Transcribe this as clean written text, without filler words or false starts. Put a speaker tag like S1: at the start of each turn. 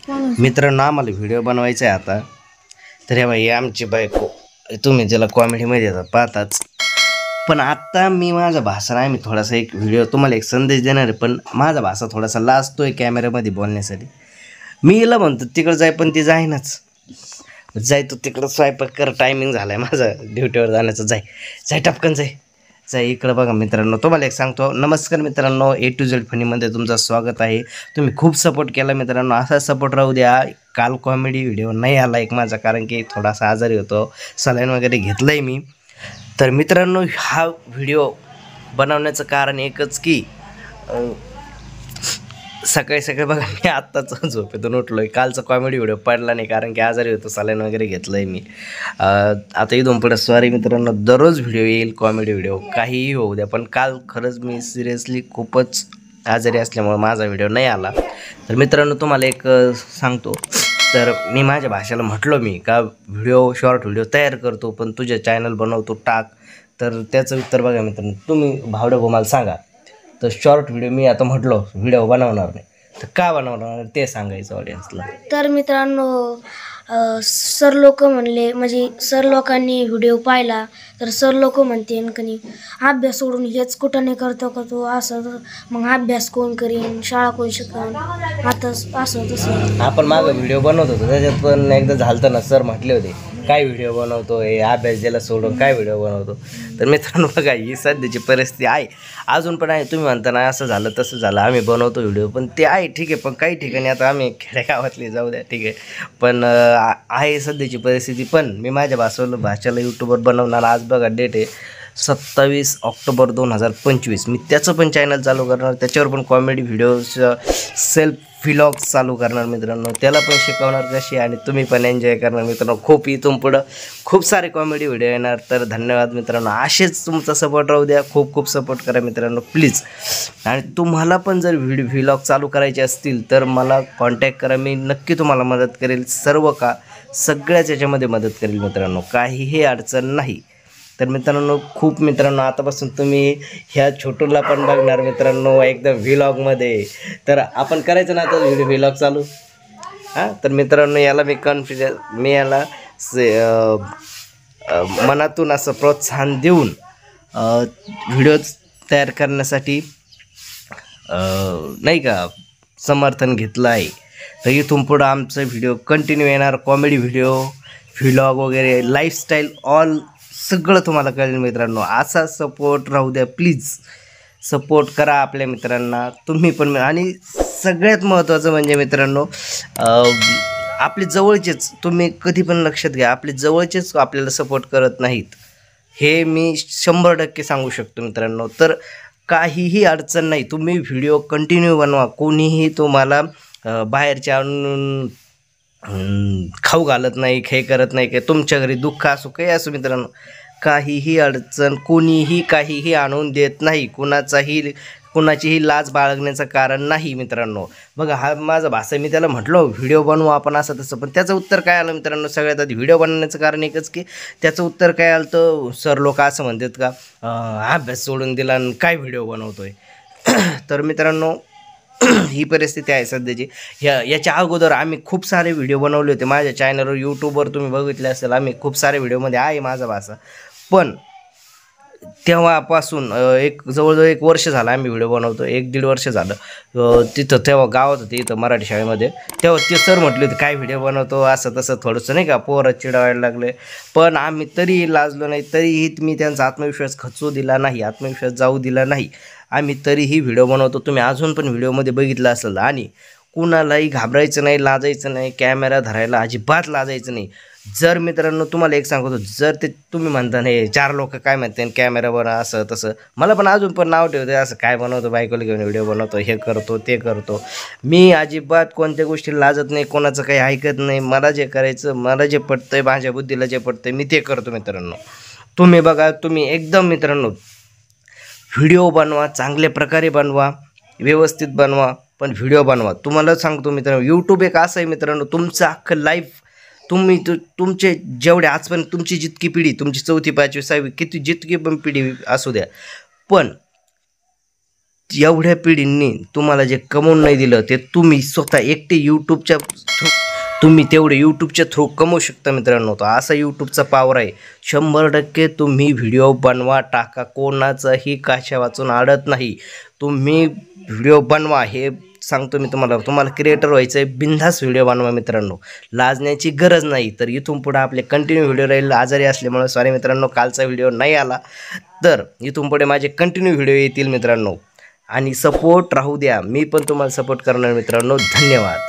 S1: मित्रांनो आम्हाला व्हिडिओ बनवायचा आहे आता। तर हे बाई आमची बायको, तुम्ही ज्याला कॉमेडीमध्ये येतात पाहताच, पण आता मी माझा भाषण आहे, मी थोडासा एक व्हिडिओ तुम्हाला एक संदेश देणार आहे, पण माझा भाषा थोडासा लाजतोय कॅमेऱ्यामध्ये बोलण्यासाठी। मी हिला म्हणतो तिकडं जाय, पण ती जाईनाच। जाय तू तिकडं, स्वयंपाक कर, टायमिंग झालाय माझा ड्युटीवर जाण्याचा, जाय जाय टपकन जाय जाय। इकडं बघा मित्रांनो, तुम्हाला एक सांगतो, नमस्कार मित्रांनो, A to Z फनीमध्ये तुमचं स्वागत आहे। तुम्ही खूप सपोर्ट केला मित्रांनो, असा सपोर्ट राहू द्या। काल कॉमेडी व्हिडिओ नाही आला एक माझा, कारण की थोडासा आजारी होतो, सलाईन वगैरे घेतलंय मी। तर मित्रांनो, हा व्हिडिओ बनवण्याचं कारण एकच की सकाळी सकाळी बघा मी आत्ताच झोपेतून उठलोय। कालचा कॉमेडी व्हिडिओ पडला नाही, कारण की आजारी होतो, सलाईन वगैरे घेतलंय मी। आता इथून पुढे सॉरी मित्रांनो, दररोज व्हिडिओ येईल कॉमेडी व्हिडिओ, काहीही होऊ द्या, पण काल खरंच मी सिरियसली खूपच आजारी असल्यामुळे माझा व्हिडिओ नाही आला। तर मित्रांनो तुम्हाला एक सांगतो, तर मी माझ्या भाषेला म्हटलो मी का व्हिडिओ शॉर्ट व्हिडिओ तयार करतो, पण तुझे चॅनल बनवतो टाक। तर त्याचं उत्तर बघा मित्रांनो, तुम्ही भावड्या भाऊ मला सांगा, तर शॉर्ट व्हिडिओ मी आता म्हटलो व्हिडिओ बनवणार नाही, तर का बनवणार ते सांगायचं ऑडियन्सला।
S2: तर मित्रांनो, सर लोक म्हणले, म्हणजे सर लोकांनी व्हिडिओ पाहिला तर सर लोक म्हणते कणी अभ्यास सोडून हेच कुठं नाही करतो का तू, असं मग अभ्यास कोण करीन, शाळा कोण शिकन, आता असं तसं।
S1: आपण मागं व्हिडिओ बनवत होतो, त्याच्यात पण एकदा झालतं ना, सर म्हटले होते काय व्हिडिओ बनवतो, हे अभ्यास द्यायला सोडून काय व्हिडिओ बनवतो। तर मित्रांनो बघा, ही सध्याची परिस्थिती आहे, अजून पण आहे। तुम्ही म्हणता ना असं झालं तसं झालं, आम्ही बनवतो व्हिडिओ, पण ते आहे ठीक आहे, पण काही ठिकाणी आता आम्ही खेडेगावातली जाऊ द्या ठीक आहे, पण आहे सध्याची परिस्थिती। पण मी माझ्या भाषेला यूट्यूबवर बनवणार। आज बघा डेट आहे 27 ऑक्टोबर 2025, मी त्याचं पण चॅनल चालू करणार, त्याच्यावर पण कॉमेडी व्हिडिओज, सेल्फ व्लॉग्स चालू करणार मित्रांनो, त्याला पण शिकवणार कशी, आणि तुम्ही पण एन्जॉय करणार मित्रांनो। खूप इथून पुढं खूप सारे कॉमेडी व्हिडिओ येणार। तर धन्यवाद मित्रांनो, असेच तुमचा सपोर्ट राहू द्या, खूप खूप सपोर्ट करा मित्रांनो प्लीज। आणि तुम्हाला पण जर व्लॉग चालू करायचे असतील तर मला कॉन्टॅक्ट करा, मी नक्की तुम्हाला मदत करेल, सर्व का सगळ्याच याच्यामध्ये मदत करेल मित्रांनो, काहीही अडचण नाही। तर मित्रांनो खूप मित्रांनो, आतापासून तुम्ही ह्या छोटूला पण बघणार मित्रांनो एकदम व्लॉगमध्ये। तर आपण करायचं ना आता व्लॉग चालू, हां। तर मित्रांनो याला मी याला मनातून असं प्रोत्साहन देऊन व्हिडिओ तयार करण्यासाठी नाही का समर्थन घेतलं आहे। तर इथून पुढं आमचं व्हिडिओ कंटिन्यू येणार, कॉमेडी व्हिडिओ, व्लॉग वगैरे, लाईफस्टाईल, ऑल सगळं तुम्हाला कळेल मित्रांनो। असा सपोर्ट राहू द्या प्लीज, सपोर्ट करा आपल्या मित्रांना तुम्ही पण। आणि सगळ्यात महत्त्वाचं म्हणजे मित्रांनो, आपले जवळचेच, तुम्ही कधी पण लक्षात घ्या, आपले जवळचेच आपल्याला सपोर्ट करत नाहीत, हे मी 100% सांगू शकतो मित्रांनो। तर काहीही अडचण नाही, तुम्ही व्हिडिओ कंटिन्यू बनवा, कोणीही तुम्हाला बाहेरच्या आणून खाऊ घालत नाही, हे करत नाही, की तुमच्या घरी दुःख असो काही असो मित्रांनो, काहीही अडचण कोणीही काहीही आणून देत नाही, कुणाचीही लाज बाळगण्याचं कारण नाही मित्रांनो। बघा हा माझा भाषा, मी त्याला म्हटलो व्हिडिओ बनवू आपण असं तसं, पण त्याचं उत्तर काय आलं मित्रांनो, सगळ्यात आधी व्हिडिओ बनवण्याचं कारण एकच की त्याचं उत्तर काय आलं, तर सर लोक असं म्हणतात का अभ्यास सोडून दिला आणि काय व्हिडिओ बनवतोय। तर मित्रांनो ही परिस्थिती आहे सध्याची। याच्या अगोदर आम्ही खूप सारे व्हिडिओ बनवले होते माझ्या चॅनलवर, यूट्यूबवर तुम्ही बघितले असेल, आम्ही खूप सारे व्हिडिओमध्ये आहे माझा भाषा। पण तेव्हापासून जवळजवळ 1 वर्ष झालं आम्ही व्हिडिओ बनवतो, 1-1.5 वर्ष झालं। तिथं तेव्हा गावात होते इथं मराठी शाळेमध्ये, तेव्हा ते सर म्हटले होते काय व्हिडिओ बनवतो असं तसं, थोडंसं नाही का पोरं चिडवायला लागले, पण आम्ही तरीही लाजलो नाही, तरीही मी त्यांचा आत्मविश्वास खचू दिला नाही, आत्मविश्वास जाऊ दिला नाही, आम्ही तरीही व्हिडिओ बनवतो। तुम्ही अजून पण व्हिडिओमध्ये बघितलं असेल, आणि कुणालाही घाबरायचं नाही, लाजायचं नाही, कॅमेरा धरायला अजिबात लाजायचं नाही। जर मित्रांनो तुम्हाला एक सांगतो, जर ते तुम्ही म्हणता नाही 4 लोक काय म्हणते कॅमेरा बनवा असं तसं, मला पण अजून पण नाव ठेवते असं काय बनवतो, बायकोला घेऊन व्हिडिओ बनवतो, हे करतो ते करतो, मी अजिबात कोणत्या गोष्टी लाजत नाही, कोणाचं काही ऐकत नाही, मला जे करायचं, मला जे पटतंय, माझ्या बुद्धीला जे पटतंय मी ते करतो मित्रांनो। तुम्ही बघा, तुम्ही एकदम मित्रांनो व्हिडिओ बनवा, चांगल्या प्रकारे बनवा, व्यवस्थित बनवा, पण व्हिडिओ बनवा। तुम्हाला सांगतो मित्रांनो, यूट्यूब एक असं आहे मित्रांनो, तुमचं अख्खं लाईफ तुम्ही तुमचे जेवढे आजपर्यंत तुमची जितकी पिढी, तुमची 4थी 5वी 6वी जितकी पण पिढी असू द्या, पण एवढ्या पिढींनी तुम्हाला जे कमवून नाही दिलं ते तुम्ही स्वतः एकटे यूट्यूबच्या तुम्ही तेवढे यूट्यूबच्या थ्रू कमवू शकता मित्रांनो. तो असा यूट्यूबचा पॉवर आहे. 100% तुम्ही व्हिडिओ बनवा टाका, कोणाचंही काशा वाचून अडत नाही. तुम्ही व्हिडिओ बनवा, हे सांगतो मी तुम्हाला क्रिएटर व्हायचं आहे, बिनधास्त व्हिडिओ बनवा मित्रांनो, लाजण्याची गरज नाही. तर इथून पुढे आपले कंटिन्यू व्हिडिओ राहील. आजारी असल्यामुळे सॉरी मित्रांनो, कालचा व्हिडिओ नाही आला, तर इथून पुढे माझे कंटिन्यू व्हिडिओ येतील मित्रांनो. आणि सपोर्ट राहू द्या, मी पण तुम्हाला सपोर्ट करणार मित्रांनो. धन्यवाद.